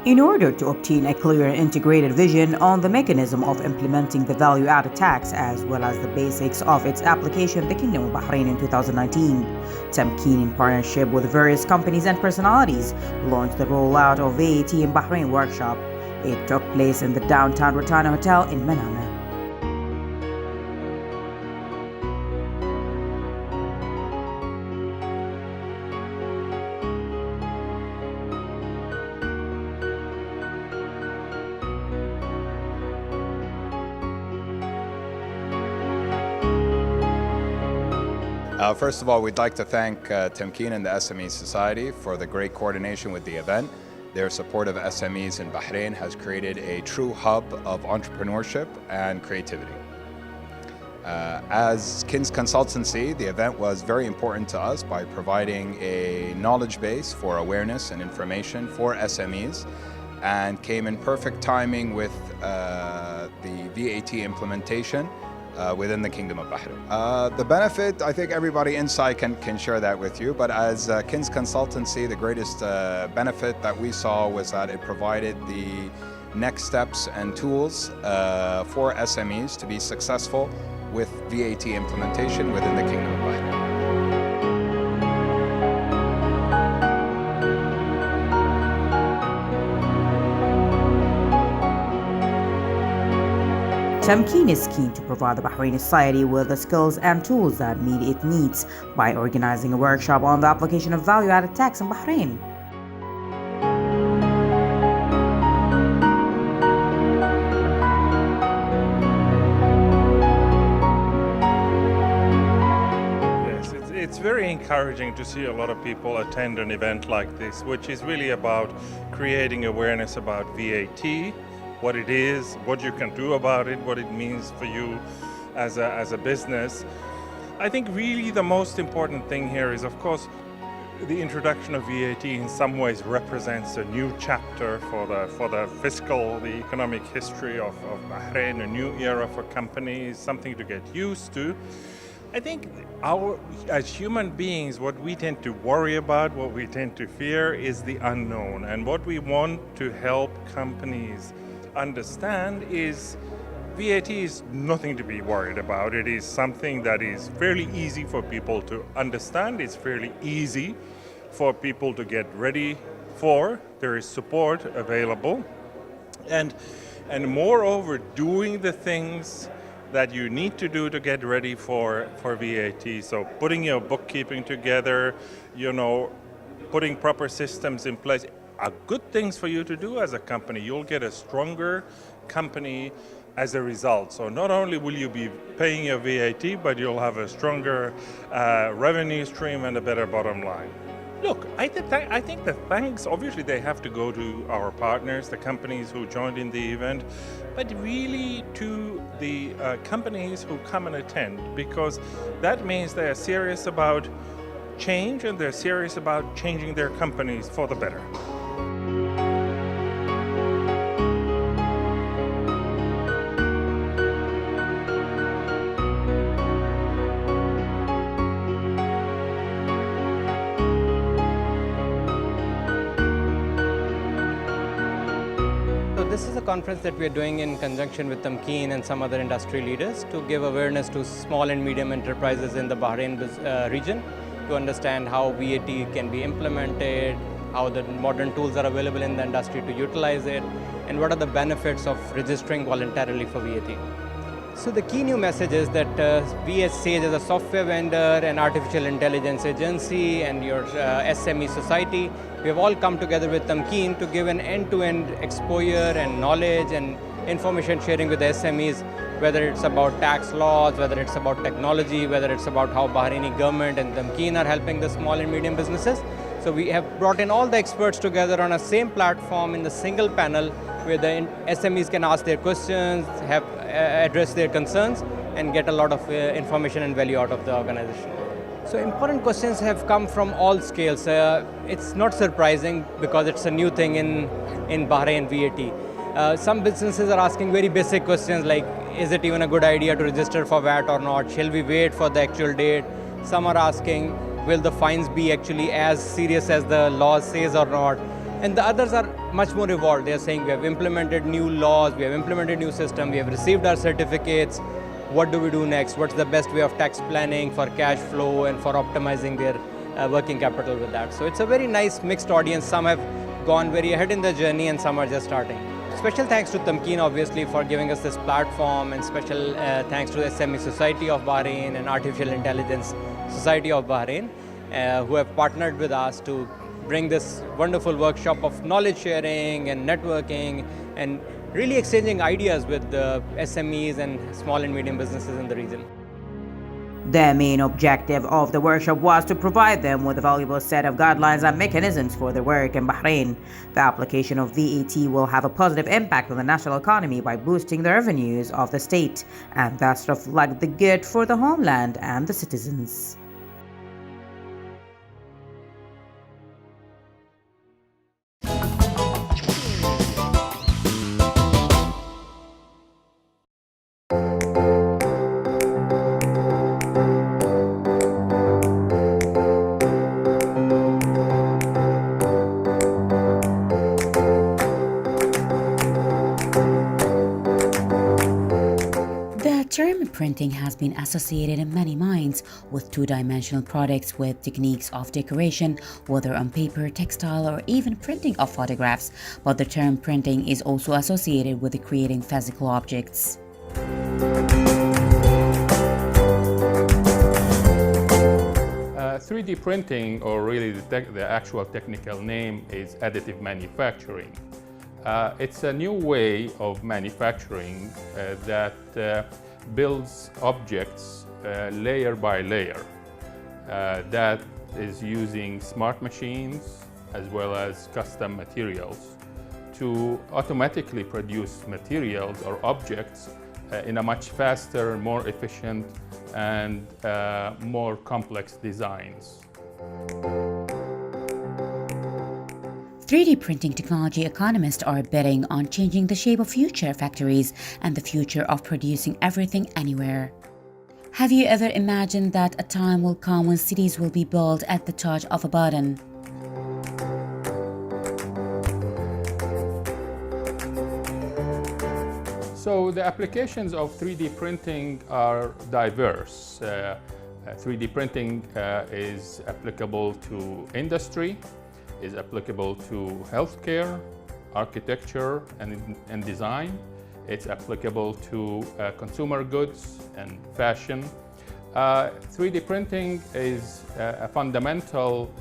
In order to obtain a clear and integrated vision on the mechanism of implementing the value-added tax as well as the basics of its application, the Kingdom of Bahrain in 2019, Tamkeen, in partnership with various companies and personalities, launched the rollout of VAT in Bahrain workshop. It took place in the downtown Rotana Hotel in Manama. First of all, we'd like to thank Tamkeen and the SME Society for the great coordination with the event. Their support of SMEs in Bahrain has created a true hub of entrepreneurship and creativity. As KIN's consultancy, the event was very important to us by providing a knowledge base for awareness and information for SMEs, and came in perfect timing with the VAT implementation within the Kingdom of Bahrain. The benefit, I think everybody inside can share that with you, but as KIN's consultancy, the greatest benefit that we saw was that it provided the next steps and tools for SMEs to be successful with VAT implementation within the Kingdom of Bahrain. Tamkeen is keen to provide the Bahraini society with the skills and tools that meet its needs by organizing a workshop on the application of value-added tax in Bahrain. Yes, it's very encouraging to see a lot of people attend an event like this, which is really about creating awareness about VAT, what it is, what you can do about it, what it means for you as a business. I think really the most important thing here is, of course, the introduction of VAT in some ways represents a new chapter for the fiscal, the economic history of Bahrain, a new era for companies, something to get used to. I think as human beings, what we tend to worry about, what we tend to fear is the unknown. And what we want to help companies understand is VAT is nothing to be worried about. It is something that is fairly easy for people to understand. It's fairly easy for people to get ready for. There is support available. And moreover, doing the things that you need to do to get ready for VAT. So putting your bookkeeping together, putting proper systems in place, are good things for you to do as a company. You'll get a stronger company as a result. So not only will you be paying your VAT, but you'll have a stronger revenue stream and a better bottom line. Look, I think the thanks, obviously they have to go to our partners, the companies who joined in the event, but really to the companies who come and attend, because that means they are serious about change and they're serious about changing their companies for the better. This is a conference that we are doing in conjunction with Tamkeen and some other industry leaders to give awareness to small and medium enterprises in the Bahrain region to understand how VAT can be implemented, how the modern tools are available in the industry to utilize it, and what are the benefits of registering voluntarily for VAT. So the key new message is that we as SAGE as a software vendor and artificial intelligence agency and your SME society, we have all come together with Tamkeen to give an end-to-end exposure and knowledge and information sharing with the SMEs, whether it's about tax laws, whether it's about technology, whether it's about how Bahraini government and Tamkeen are helping the small and medium businesses. So we have brought in all the experts together on a same platform in the single panel where the SMEs can ask their questions, address their concerns, and get a lot of information and value out of the organization. So important questions have come from all scales. It's not surprising because it's a new thing in Bahrain VAT. Some businesses are asking very basic questions like, is it even a good idea to register for VAT or not? Shall we wait for the actual date? Some are asking, will the fines be actually as serious as the law says or not? And the others are much more evolved. They are saying we have implemented new laws, we have implemented new system, we have received our certificates. What do we do next? What's the best way of tax planning for cash flow and for optimizing their working capital with that? So it's a very nice mixed audience. Some have gone very ahead in the journey and some are just starting. Special thanks to Tamkeen, obviously, for giving us this platform, and special thanks to the SME Society of Bahrain and Artificial Intelligence Society of Bahrain, who have partnered with us to bring this wonderful workshop of knowledge sharing and networking and really exchanging ideas with the SMEs and small and medium businesses in the region. The main objective of the workshop was to provide them with a valuable set of guidelines and mechanisms for their work in Bahrain. The application of VAT will have a positive impact on the national economy by boosting the revenues of the state and thus reflect the good for the homeland and the citizens. The term printing has been associated in many minds with two-dimensional products with techniques of decoration, whether on paper, textile, or even printing of photographs. But the term printing is also associated with creating physical objects. 3D printing, or really the actual technical name, is additive manufacturing. It's a new way of manufacturing that builds objects layer by layer. That is using smart machines as well as custom materials to automatically produce materials or objects in a much faster, more efficient, and more complex designs. 3D printing technology economists are betting on changing the shape of future factories and the future of producing everything anywhere. Have you ever imagined that a time will come when cities will be built at the touch of a button? So the applications of 3D printing are diverse. 3D printing is applicable to industry, is applicable to healthcare, architecture, and design. It's applicable to consumer goods and fashion. 3D printing is a fundamental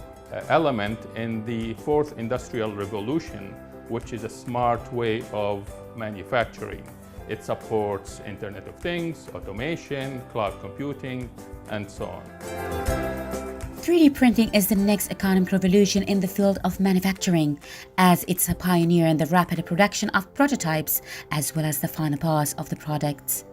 element in the fourth industrial revolution, which is a smart way of manufacturing. It supports Internet of Things, automation, cloud computing, and so on. 3D printing is the next economic revolution in the field of manufacturing, as it's a pioneer in the rapid production of prototypes as well as the final parts of the products.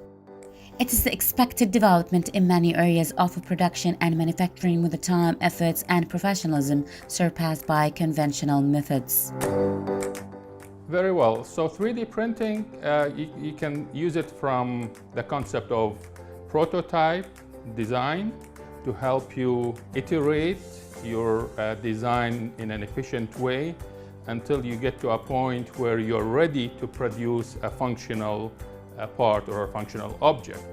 It is the expected development in many areas of production and manufacturing with the time, efforts, and professionalism surpassed by conventional methods. Very well. So 3D printing, you can use it from the concept of prototype design to help you iterate your design in an efficient way until you get to a point where you're ready to produce a functional part or a functional object.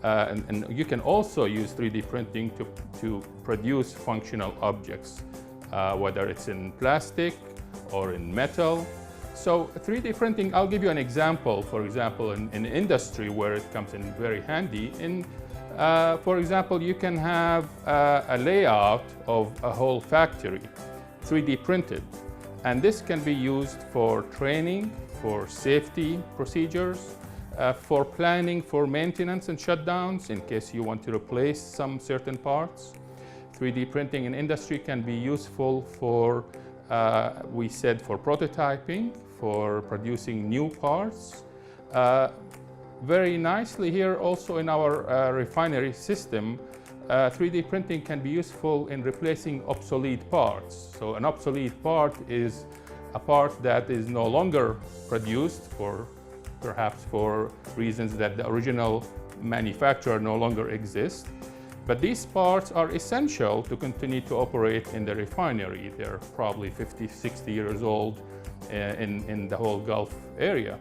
And you can also use 3D printing to produce functional objects, whether it's in plastic or in metal. So 3D printing, I'll give you an example, for example, in industry where it comes in very handy. For example, you can have a layout of a whole factory 3D printed. And this can be used for training, for safety procedures, for planning for maintenance and shutdowns in case you want to replace some certain parts. 3D printing in industry can be useful for, we said, for prototyping, for producing new parts. Very nicely here also in our refinery system, 3D printing can be useful in replacing obsolete parts. So an obsolete part is a part that is no longer produced perhaps for reasons that the original manufacturer no longer exists. But these parts are essential to continue to operate in the refinery. They're probably 50, 60 years old in the whole Gulf area.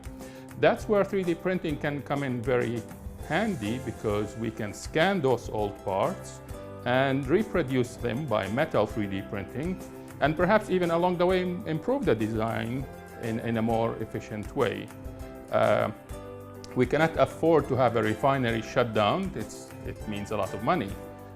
That's where 3D printing can come in very handy, because we can scan those old parts and reproduce them by metal 3D printing, and perhaps even along the way improve the design in a more efficient way. We cannot afford to have a refinery shut down. It means a lot of money.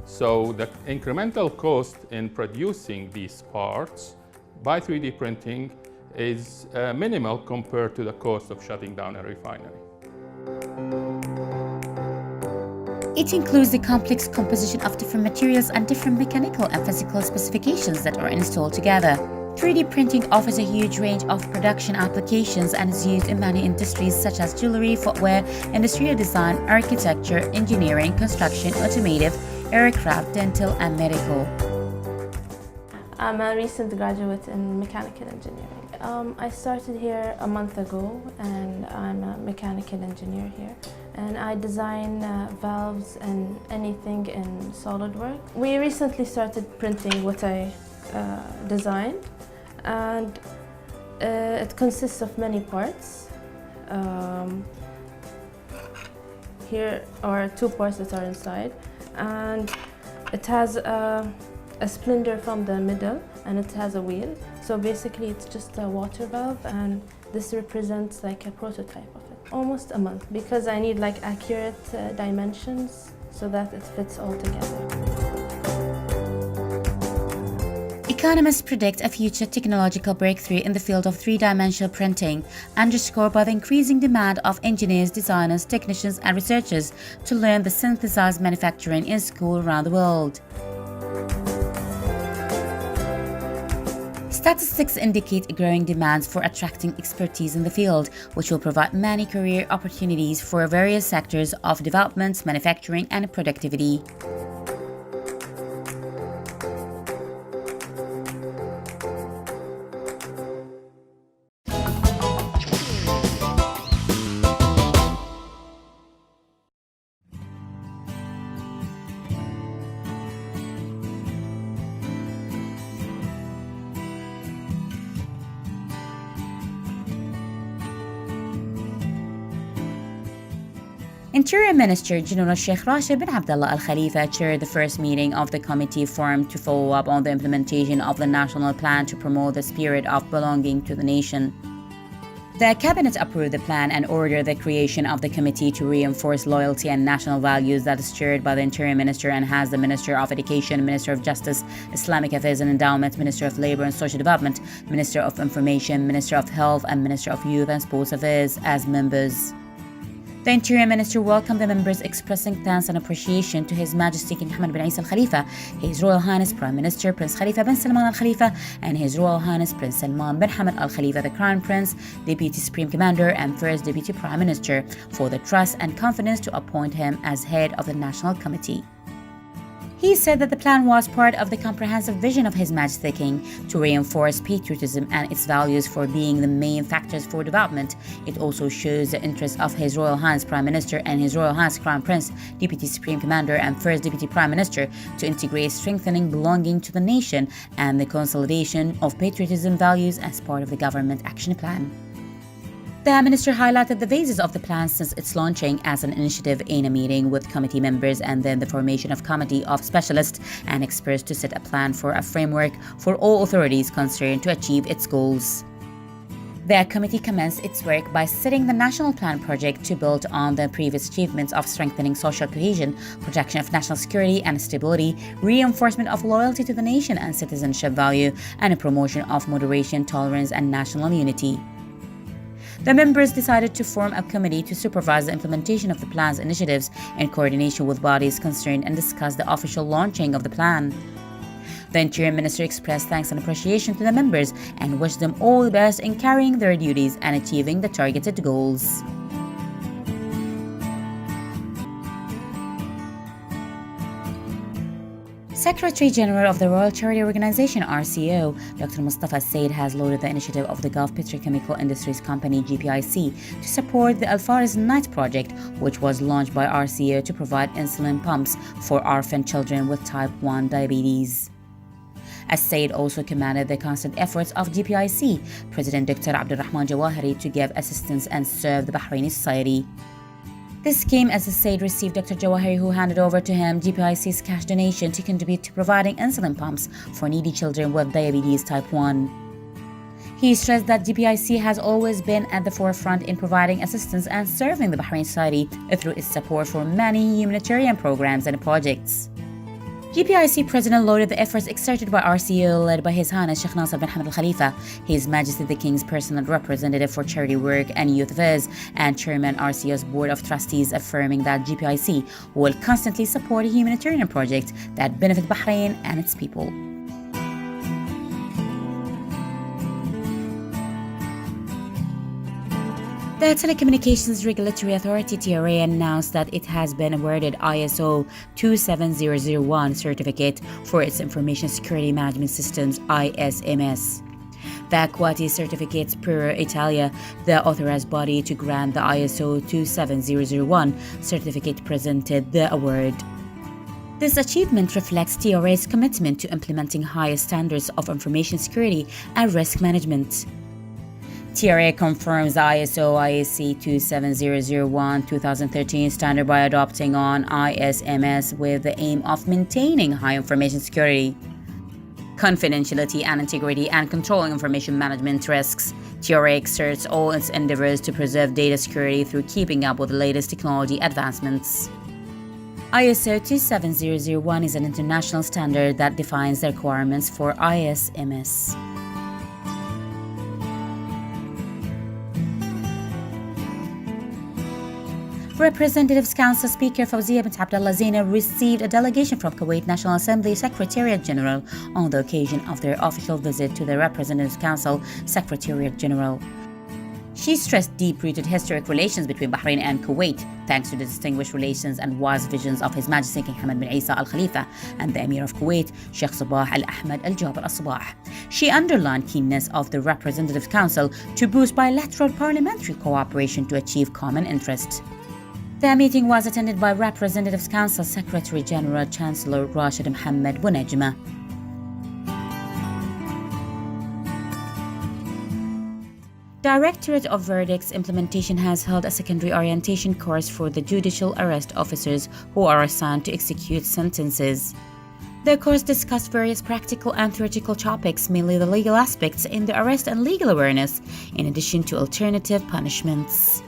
So the incremental cost in producing these parts by 3D printing is minimal compared to the cost of shutting down a refinery. It includes the complex composition of different materials and different mechanical and physical specifications that are installed together. 3D printing offers a huge range of production applications and is used in many industries such as jewelry, footwear, industrial design, architecture, engineering, construction, automotive, aircraft, dental, and medical. I'm a recent graduate in mechanical engineering. I started here a month ago, and I'm a mechanical engineer here. And I design valves and anything in SolidWorks. We recently started printing what I designed, and it consists of many parts. Here are 2 parts that are inside, and it has a splinter from the middle, and it has a wheel. So basically it's just a water valve, and this represents like a prototype of it. Almost a month, because I need like accurate dimensions so that it fits all together. Economists predict a future technological breakthrough in the field of 3-dimensional printing, underscored by the increasing demand of engineers, designers, technicians, and researchers to learn the synthesized manufacturing in school around the world. Statistics indicate a growing demand for attracting expertise in the field, which will provide many career opportunities for various sectors of development, manufacturing, and productivity. Interior Minister General Sheikh Rashid bin Abdullah Al Khalifa chaired the first meeting of the committee formed to follow up on the implementation of the national plan to promote the spirit of belonging to the nation. The cabinet approved the plan and ordered the creation of the committee to reinforce loyalty and national values that is chaired by the Interior Minister and has the Minister of Education, Minister of Justice, Islamic Affairs and Endowment, Minister of Labour and Social Development, Minister of Information, Minister of Health, and Minister of Youth and Sports Affairs as members. The Interior Minister welcomed the members, expressing thanks and appreciation to His Majesty King Hamad bin Isa Al Khalifa, His Royal Highness Prime Minister Prince Khalifa bin Salman Al Khalifa, and His Royal Highness Prince Salman bin Hamad Al Khalifa, the Crown Prince, Deputy Supreme Commander, and First Deputy Prime Minister, for the trust and confidence to appoint him as head of the National Committee. He said that the plan was part of the comprehensive vision of His Majesty the King to reinforce patriotism and its values for being the main factors for development. It also shows the interest of His Royal Highness Prime Minister and His Royal Highness Crown Prince, Deputy Supreme Commander, and First Deputy Prime Minister to integrate strengthening belonging to the nation and the consolidation of patriotism values as part of the government action plan. The minister highlighted the phases of the plan since its launching as an initiative in a meeting with committee members, and then the formation of committee of specialists and experts to set a plan for a framework for all authorities concerned to achieve its goals. The committee commenced its work by setting the national plan project to build on the previous achievements of strengthening social cohesion, protection of national security and stability, reinforcement of loyalty to the nation and citizenship value, and a promotion of moderation, tolerance, and national unity. The members decided to form a committee to supervise the implementation of the plan's initiatives in coordination with bodies concerned and discuss the official launching of the plan. The Interior Minister expressed thanks and appreciation to the members and wished them all the best in carrying their duties and achieving the targeted goals. Secretary General of the Royal Charity Organization (RCO), Dr. Mustafa Said, has lauded the initiative of the Gulf Petrochemical Industries Company (GPIC) to support the Al Faris Night project, which was launched by RCO to provide insulin pumps for orphan children with type 1 diabetes. As Said also commended the constant efforts of GPIC President Dr. Abdulrahman Jawahari to give assistance and serve the Bahraini society. This came as Said received Dr. Jawahari, who handed over to him GPIC's cash donation to contribute to providing insulin pumps for needy children with diabetes type 1. He stressed that GPIC has always been at the forefront in providing assistance and serving the Bahraini society through its support for many humanitarian programs and projects. GPIC President lauded the efforts exerted by RCO, led by His Highness Sheikh Nasser bin Hamad Al Khalifa, His Majesty the King's personal representative for charity work and youth affairs, and Chairman RCO's Board of Trustees, affirming that GPIC will constantly support humanitarian projects that benefit Bahrain and its people. The Telecommunications Regulatory Authority (TRA) announced that it has been awarded ISO 27001 certificate for its Information Security Management Systems (ISMS). The Quality Certificates per Italia, the authorized body to grant the ISO 27001 certificate, presented the award. This achievement reflects TRA's commitment to implementing higher standards of information security and risk management. TRA confirms the ISO IEC 27001-2013 standard by adopting on ISMS with the aim of maintaining high information security, confidentiality and integrity, and controlling information management risks. TRA exerts all its endeavors to preserve data security through keeping up with the latest technology advancements. ISO 27001 is an international standard that defines the requirements for ISMS. Representatives Council Speaker Fawzia bint Abdullah Zainab received a delegation from Kuwait National Assembly Secretariat General on the occasion of their official visit to the Representatives Council Secretariat General. She stressed deep-rooted historic relations between Bahrain and Kuwait, thanks to the distinguished relations and wise visions of His Majesty King Hamad bin Isa Al Khalifa and the Emir of Kuwait, Sheikh Sabah Al Ahmed Al Jaber Al Sabah. She underlined keenness of the Representatives Council to boost bilateral parliamentary cooperation to achieve common interests. The meeting was attended by Representatives Council Secretary General Chancellor Rashid Mohammed Bounejma. Directorate of Verdicts Implementation has held a secondary orientation course for the judicial arrest officers who are assigned to execute sentences. The course discussed various practical and theoretical topics, mainly the legal aspects in the arrest and legal awareness, in addition to alternative punishments.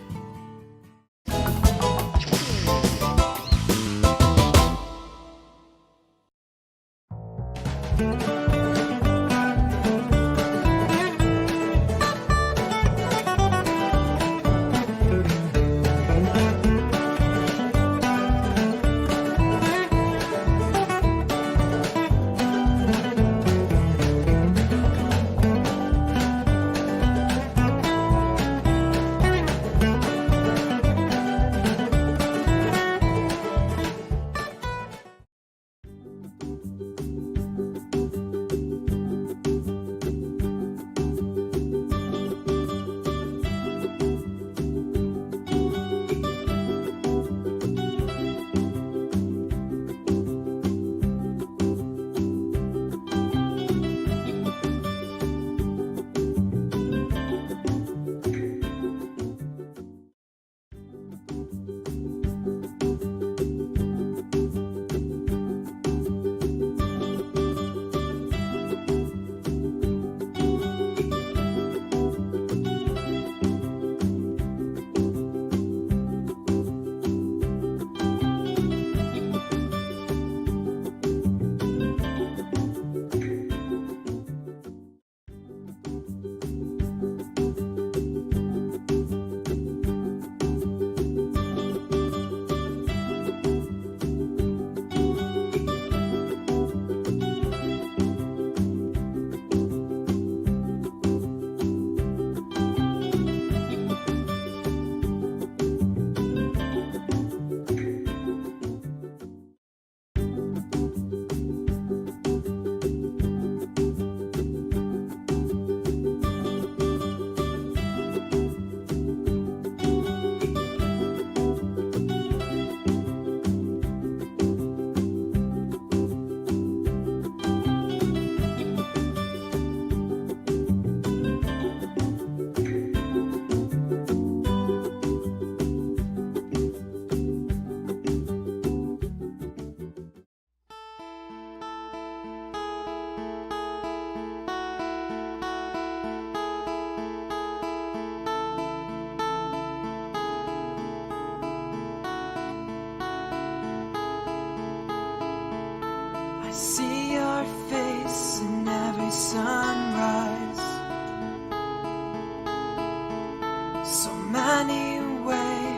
See your face in every sunrise. So many ways